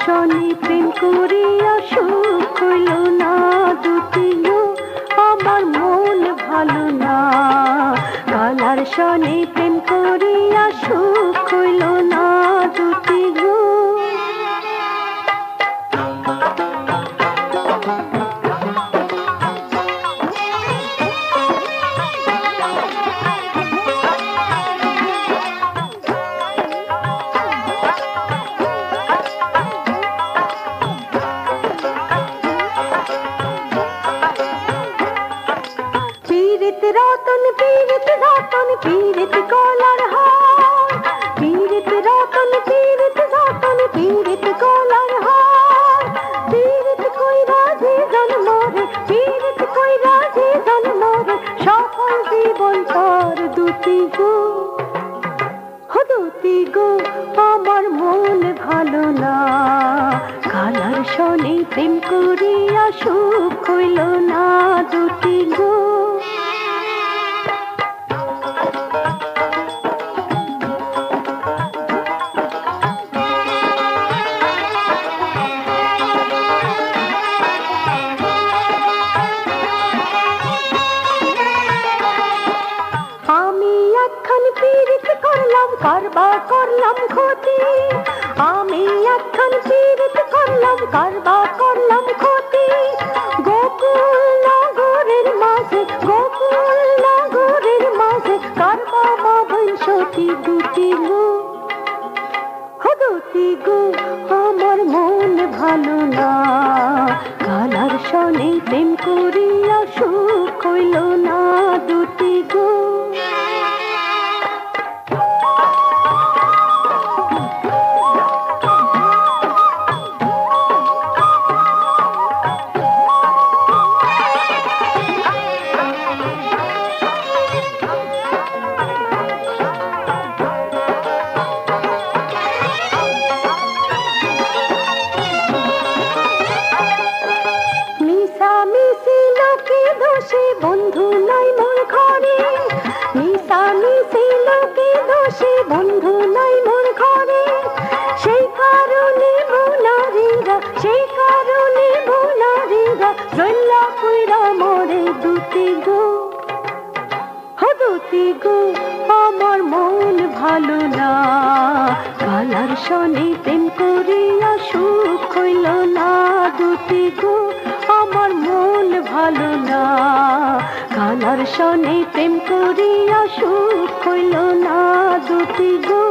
শনি প্রেম করিয়া সুখ হইল না দুটি গো, আমার মন ভালো না। কালার শনি প্রেম করিয়া সুখ হইল না দুটি গো। রতন পীড়িত রতন পীড়িত কলার হার, পীড়িত রতন পীড়িত রতন পীড়িত কলার হার। পীড়িত কইরা যে জন্মরে, পীড়িত কইরা যে জন্মরে, সফল জীবন তার দুটি গো। দুটি গো, আমার মন ভালো না। কালার শনি প্রেম করিয়া সুখ হইল না দুটি গো। কারবার করলাম ক্ষতি, আমি এখন পীড়িত করলাম, কারবার করলাম ক্ষতি। গোকুল নগরের মাঝে, গোকুল নগরের মাঝে, কারবা মাবন সতী দুটি গো। দুটি গো, আমার মন ভালো না। কালার শনি প্রেম করিয়া সুখ হইল না দুটি গো। বন্ধু নাই মোর ঘরে, মিশা মিশি লোকে দোষে, বন্ধু নাই মোর ঘরে। সেই কারণে বোনারীরা, সেই কারণে বোনারীরা, জল্লা কইরা মরে দুটি গো। দুটি গো, আমার মন ভালো না। কালার শনি প্রেম করিয়া সুখ হইল না দুটি গো, আমার মন ভালো না। কালার শনি প্রেম করিয়া সুখ হইল না দুটি গো।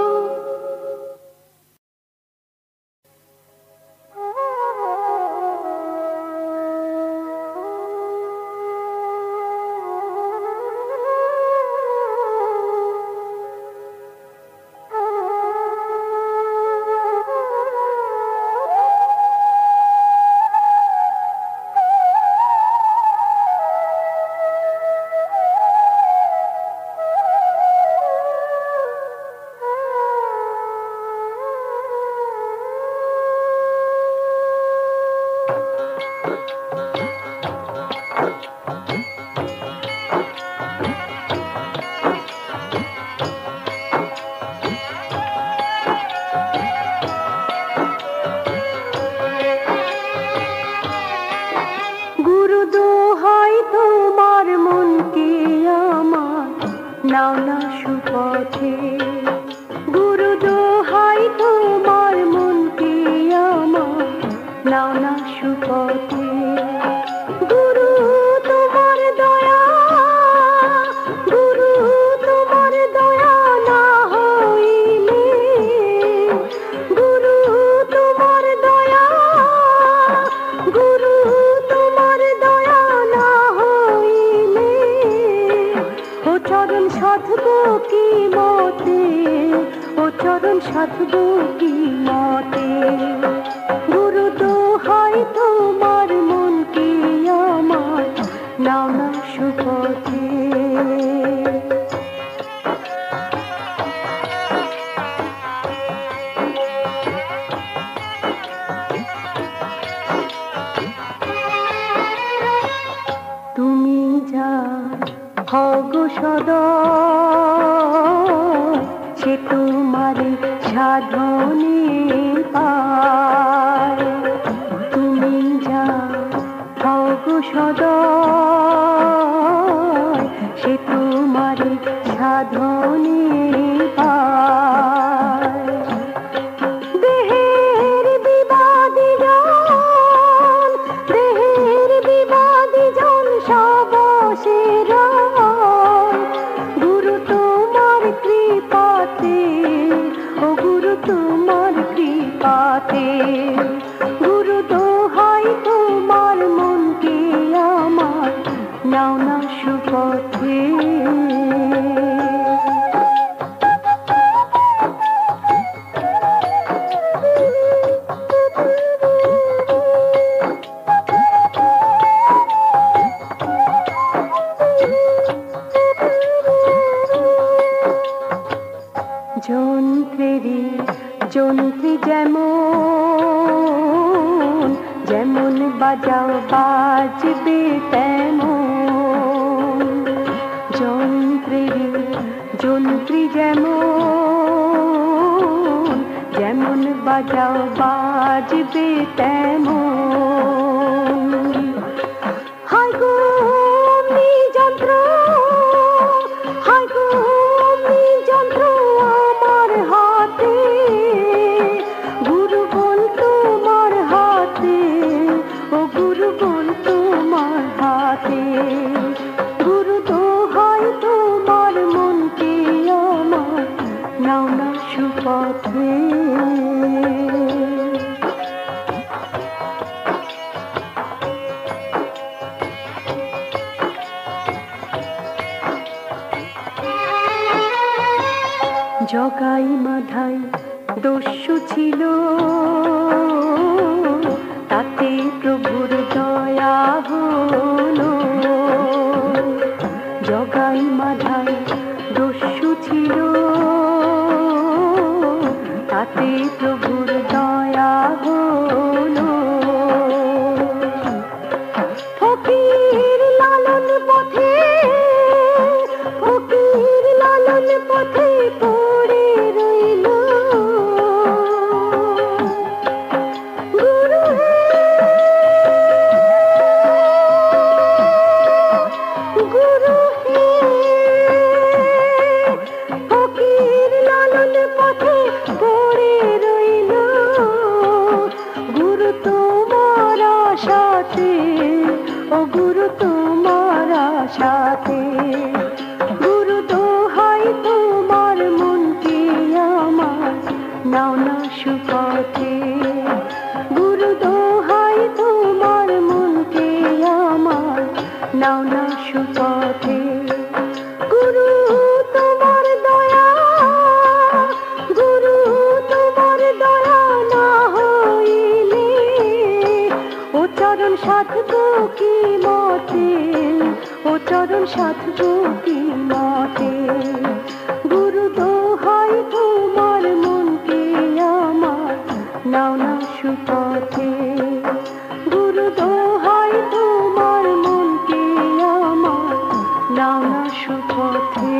নাও না সুপথে, গুরু দোহাই তোমার মনকে আমার, নাও না সুপথে। গুরু তোমার দয়া, গুরু তোমার দয়া না হইলে, গুরু তোমার দয়া, গুরু তোমার দয়া না হইলে, ও চরণ সাধবো কি মতে, ও চরণ সাধবো কি মতে। গুরু দোহাই তোমার মন কি আমার, নাও না সুপথে। তুমি যা হগ সদা, সে তোমার সাধনে পায়। হাতে গুরু দোহাই তোমার মনকে আমার নাও না সুপথে যন্ত্রী যেমন যেমন বাজাও বাজবে তেমন যন্ত্রী যেমন যেমন বাজাও বাজবে তেমন হায় গো অমনি যন্ত্র হায় গো অমনি যন্ত্র আমার হাতে গুরু বল তোমার হাতে ও গুরু বল তোমার হাতে গুরু দোহাই তোমার মনকে আমার নাও না সুপথে জগাই মাধাই দস্যু ছিল তাতে প্রভুর দয়া হলো জগাই মাধাই দস্যু ছিল তাতে প্রভুর দয়া হলো ফকির লালন পথে ফকির লালন পথে পড়ে রইল গুরু গুরু ফকির লালন পথে পড়ে রইল গুরু তোমার সাথে ও গুরু তোমার সাথে গুরু দোহাই তোমার মনকে আমার নাও না সুপথে গুরু দোহাই তোমার মনকে আমার নাও না সুপথে গুরু তোমার দয়া গুরু তোমার দয়া না হইলে ও চরণ সাধবো কি মতে ও চরণ সাধবো কি মতে গুরু দোহাই তোমার মনকে আমার নাও না সুপথে গুরু দোহাই তোমার মনকে আমার নাও না সুপথে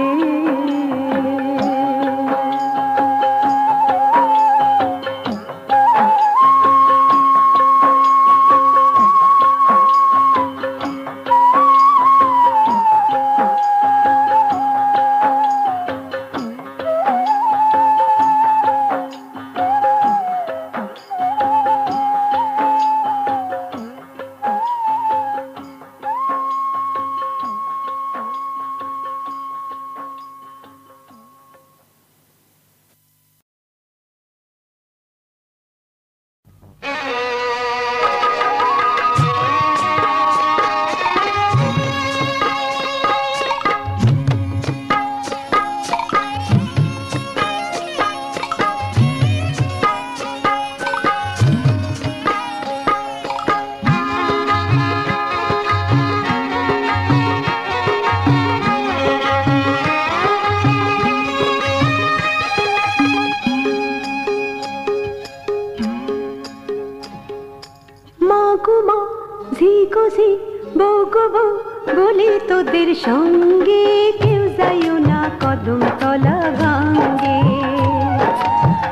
বলি তোদের সঙ্গে কেউ যাইও না কদম তলা ভাঙ্গে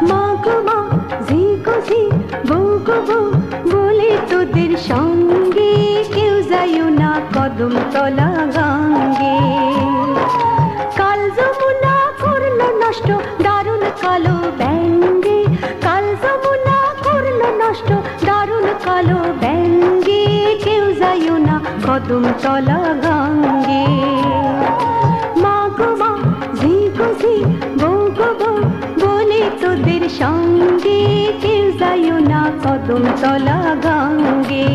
মা গো মা ঝি গো ঝি বউ গো বউ বলি তোদের সঙ্গে কেউ যাইও না কদম তলা ভাঙ্গে কাল যমুনা করলো নষ্ট দারুণ কালো ব্যাঙ্গে কাল যমুনা করলো নষ্ট দারুণ কালো ব্যাঙ্গে কেউ যাইও না কদম তলা গাঙ্গে মা গো মা ঝি গো ঝি বউ গো বউ বলে তোদের সঙ্গে কেউ যাইও কদমতলা গাঙ্গে।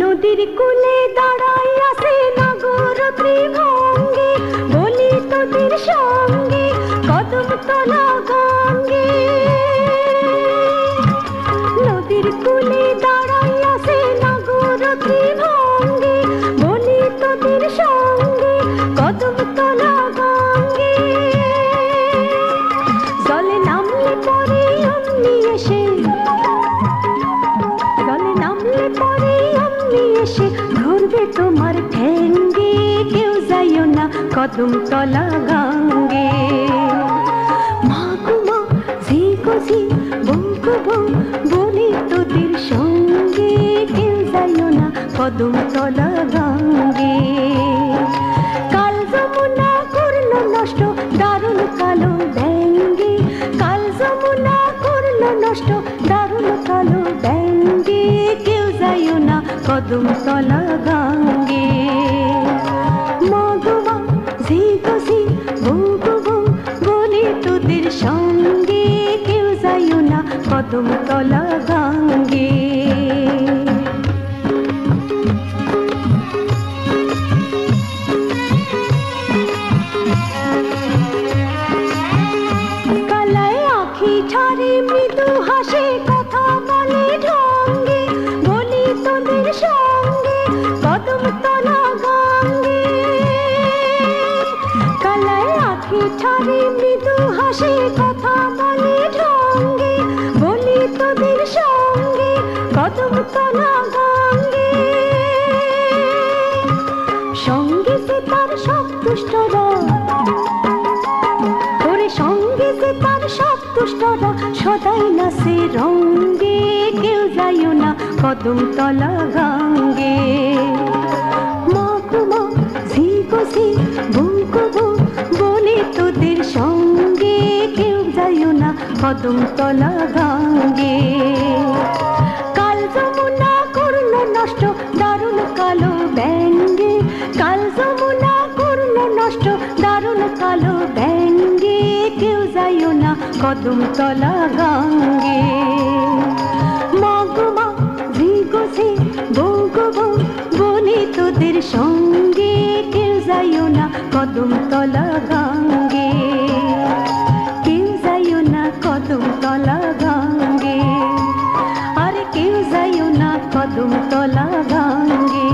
নদীর কূলে দাঁড়াইয়াছে নাগর ত্রিভঙ্গে, বলি তোদের সঙ্গে কদমতলা গাঙ্গে। নদীর কূলে দাঁড়াইয়াছে নাগর ত্রিভঙ্গে, বলি তোদের সঙ্গে কদমতলা গাঙ্গে। জলে নামলে পরে অমনি এসে, জলে নামলে পরে অমনি এসে ধরবে তোমার ঠেঙ্গে। কেউ যাইও না কদমতলা গাঙ্গে। মা গো মা, ঝি গো ঝি, বউ গো বউ, বলি তোদের সঙ্গে কেউ যাইও না কদমতলা গাঙ্গে। কাল যমুনা করলো নষ্ট দারুণ কালো ব্যাঙ্গে, কাল যমুনা করলো নষ্ট দারুণ কালো ব্যাঙ্গে। কেউ যাইও না কদমতলা গাঙ্গে। মা গো মা, ঝি গো ঝি, বউ গো বউ, বলি তোদের সঙ্গে কেউ যাইও না কদমতলা গাঙ্গে। কালায় আঁখি ছাড়ে মৃদু হাসে কথা বলে ঢঙ্গে, বলি তোদের সঙ্গে কদমতলা গাঙ্গে। কালায় আঁখি ছাড়ে মৃদু হাসে কথা বলে ঢঙ্গে, বলি তোদের সঙ্গে কদমতলা গাঙ্গে। সঙ্গে সে তার সব দুষ্টরা, ওরে সঙ্গে সে তার সব দুষ্টরা সদাই নাচে রঙ্গে। কেউ যাইও না কদমতলা গাঙ্গে। মা গো মা, ঝি গো ঝি, বউ গো বউ, বলি তোদের সঙ্গে কেউ যাইও না কদমতলা গাঙ্গে। কাল যমুনা করলো নষ্ট দারুণ কালো ব্যাঙ্গে, কাল যমুনা করলো নষ্ট দারুণ কালো ব্যাঙ্গে। কেউ যাইও না কদমতলা গাঙ্গে। মা গো মা, ঝি গো ঝি, বউ গো বউ, বলি তোদের সঙ্গে কেউ যাইও না কদমতলা গাঙ্গে। কেউ যাইও না কদমতলা গাঙ্গে, আরে কেউ যাইও না কদমতলা গাঙ্গে।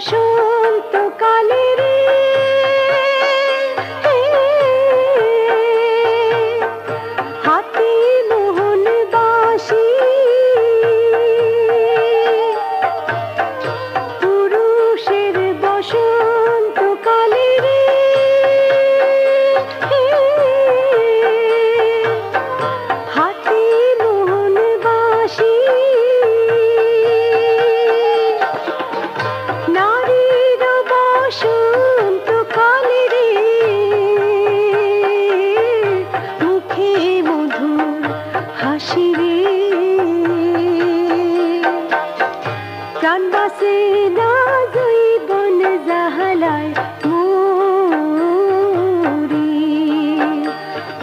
বসন্ত কালের হাতি মোহন বাসি পুরুষের বসন্ত কালের হাতি মোহন বাসি নারীর বসন্ত কালের মুখে মধুর হাসি রে প্রাণ বাসে না জৈবন জাহালায় মোরি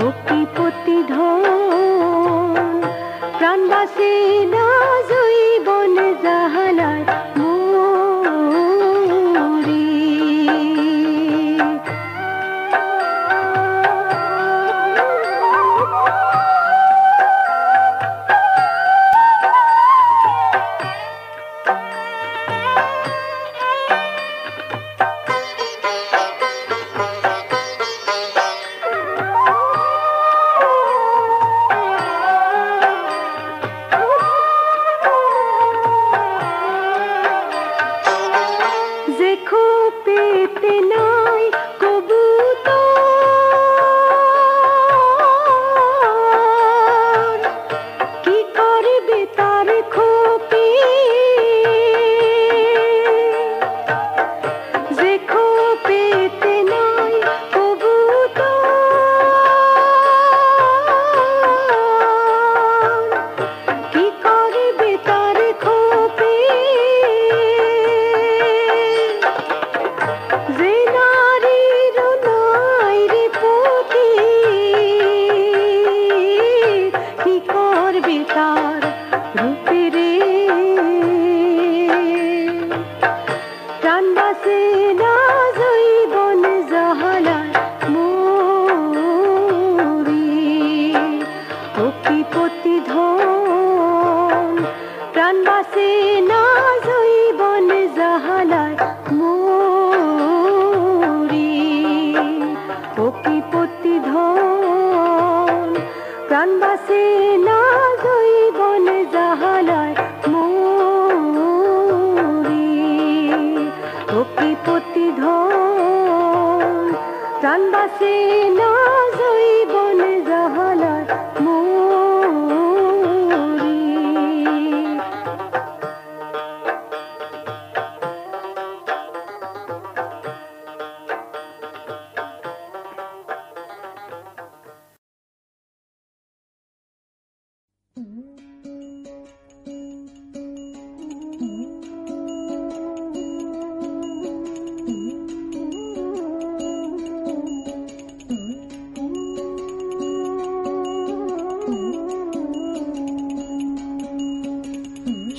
অকি প্রতিধন প্রাণ বাসে না জৈবন জাহালায় মোরি দেখো পেতে নাই কবুতর কি করবে তার খোপে দেখো পেতে নাই কবুতর কি করবে তার খোপে যে নারীর নাই রে পতি কি করবে তার রূপে রে প্রাণ বাসে না জৈবন জাহালায় মোরি অকি প্রতিধন প্রাণ বাসে না জৈবন জাহালায় মোরি অকি প্রতিধন প্রাণ বাসে না জৈবন জাহালায় মোরি অকি প্রতিধন প্রাণ বাসে না জৈবন জাহালায় মোরি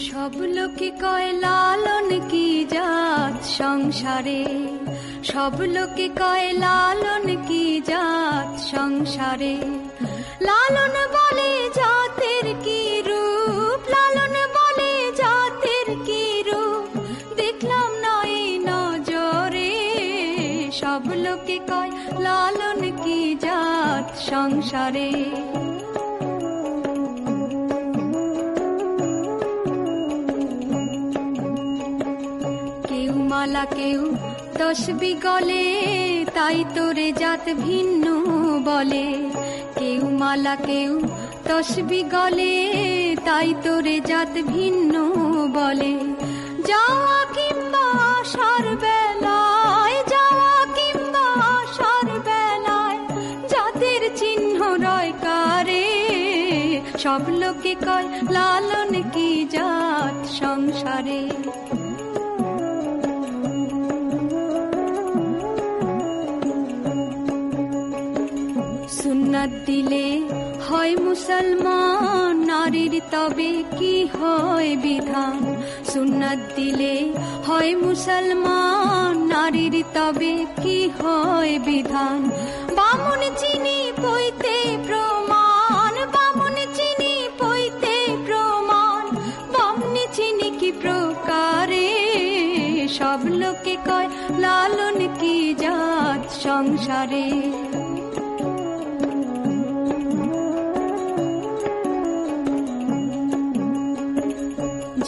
সব লোকে কয় লালন কি জাত সংসারে সব লোকে কয় লালন কি জাত সংসারে লালন বলে জাতের কি রূপ লালন বলে জাতের কি রূপ দেখলাম না এই নজরে সব লোকে কয় লালন কি জাত সংসারে মালা কেউ তসবি গলে তাই তোরে জাত ভিন্ন বলে কেউ মালা কেউ তসবি গলে তাই তোরে জাত ভিন্ন বলে যাওয়া কিংবা আসার বেলায় যাওয়া কিংবা আসার বেলায় জাতের চিহ্ন রয় কারে সব লোকে কয় লালন কি জাত সংসারে সুন্নাত দিলে হয় মুসলমান নারীর তবে কি হয় বিধান সুন্নাত দিলে হয় মুসলমান নারীর তবে কি হয় বিধান বামুন চিনি পইতে প্রমাণ বামুন চিনি পইতে প্রমাণ বামনি চিনি কি প্রকারে সব লোক সংসারে।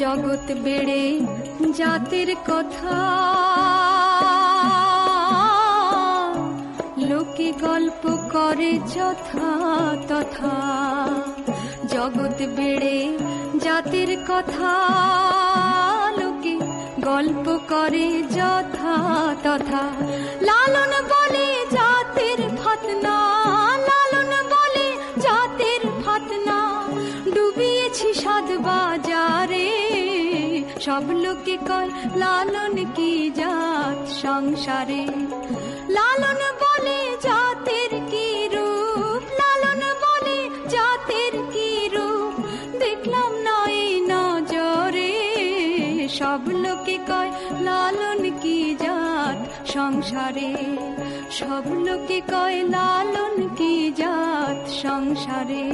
জগৎ বেড়ে জাতের কথা লোকে গল্প করে যথা তথা। জগৎ বেড়ে জাতের কথা লোকে গল্প করে যথা তথা। লালন বলে জাতের ফাতনা, লালন বলে জাতের ফাতনা, ডুবিয়েছি সাত বাজারে। সব লোকে কয় লালন কি জাত সংসারে। লালন বলে জাতের কি রূপ, লালন বলে জাতের কি রূপ, দেখলাম না এই নজরে। সব লোকে কয় লালন কি জাত সংসারে। সব লোকে কয় লালন কি জাত সংসারে।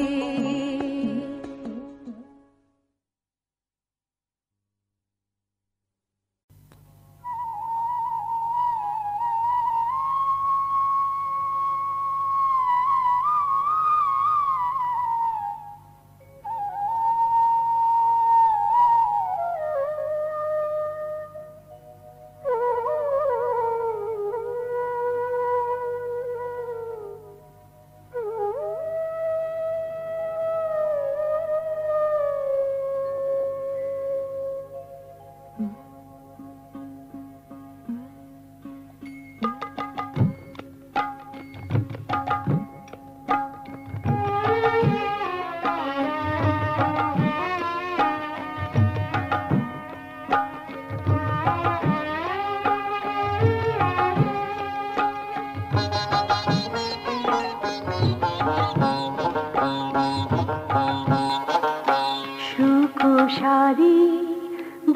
সুকুশারি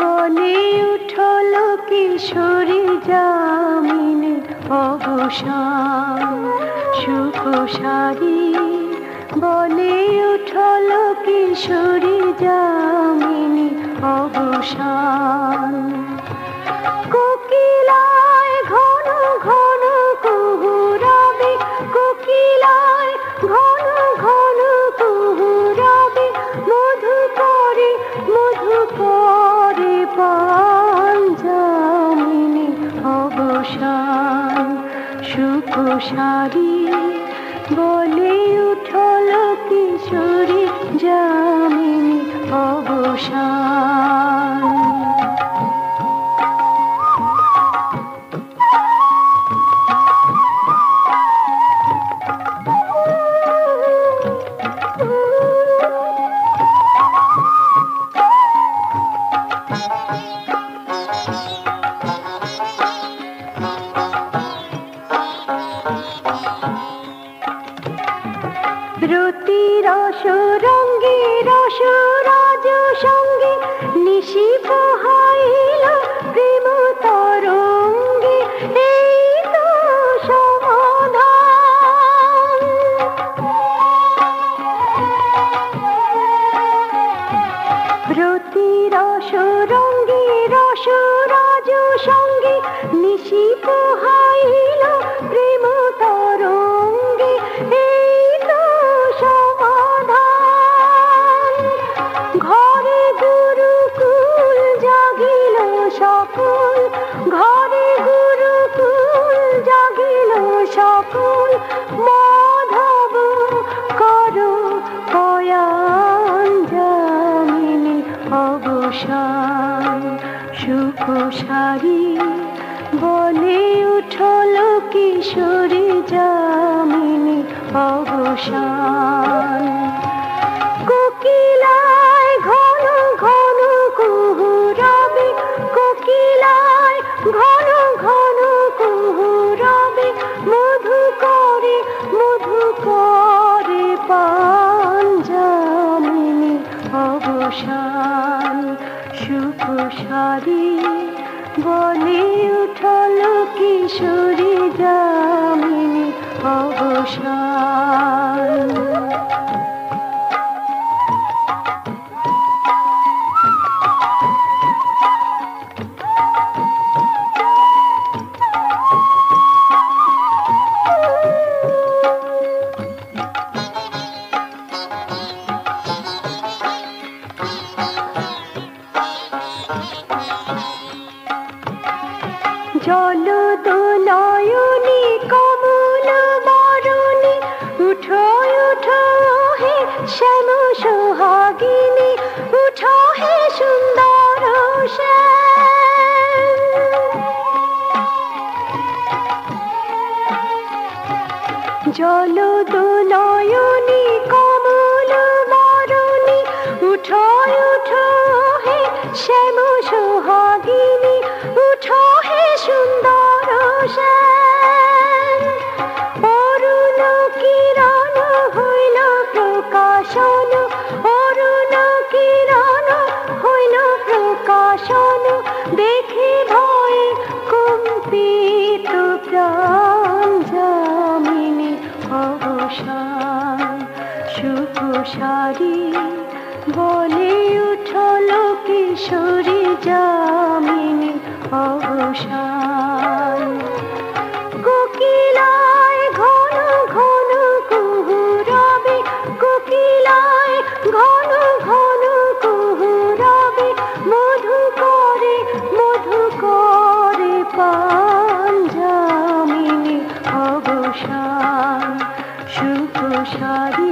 বলে উঠল কিশোরী জামিনে অবসান। সুকুশারি বলে উঠল কিশোরী জামিনে অবসান। কোকিলায় ঘন ঘন কুহুরাবে, কোকিলায় ঘন ঘন কুহুরাবে, মধু করে পান জামিনে অবসান। সুকুশারি বলে উঠল কিশোরী জামিনে অবসান। রতি রস রঙ্গী রস রাজ সঙ্গী, নিশি পোহাইল প্রেম তরঙ্গে, এই তো সমাধান। রতি রস রঙ্গী রস রাজ সঙ্গী, নিশি পোহাইল প্রেম তরঙ্গে, এই তো সমাধান। ঘরে গুরুকুল জাগিল সকল, ঘরে গুরুকুল জাগিল সকল, মাধব করো পয়ান জামিনে অবসান। সুকুশারি বলে উঠল কিশোরী জামিনে অবসান। কোকিলায় ঘন ঘন কুহুরাবে, কোকিলায় ঘন ঘন কুহুরাবে, মধু করে পান জামিনে অবসান। সুকুশারি বলে উঠল কিশোরী জামিনে অবসান। বলে উঠল কিশোরী যামিনী অবসান। কোকিলায় ঘন ঘন কুহুরাবে, কোকিলায় ঘন ঘন কুহুরাবে, মধু করে পান যামিনী অবসান। সুখ সারি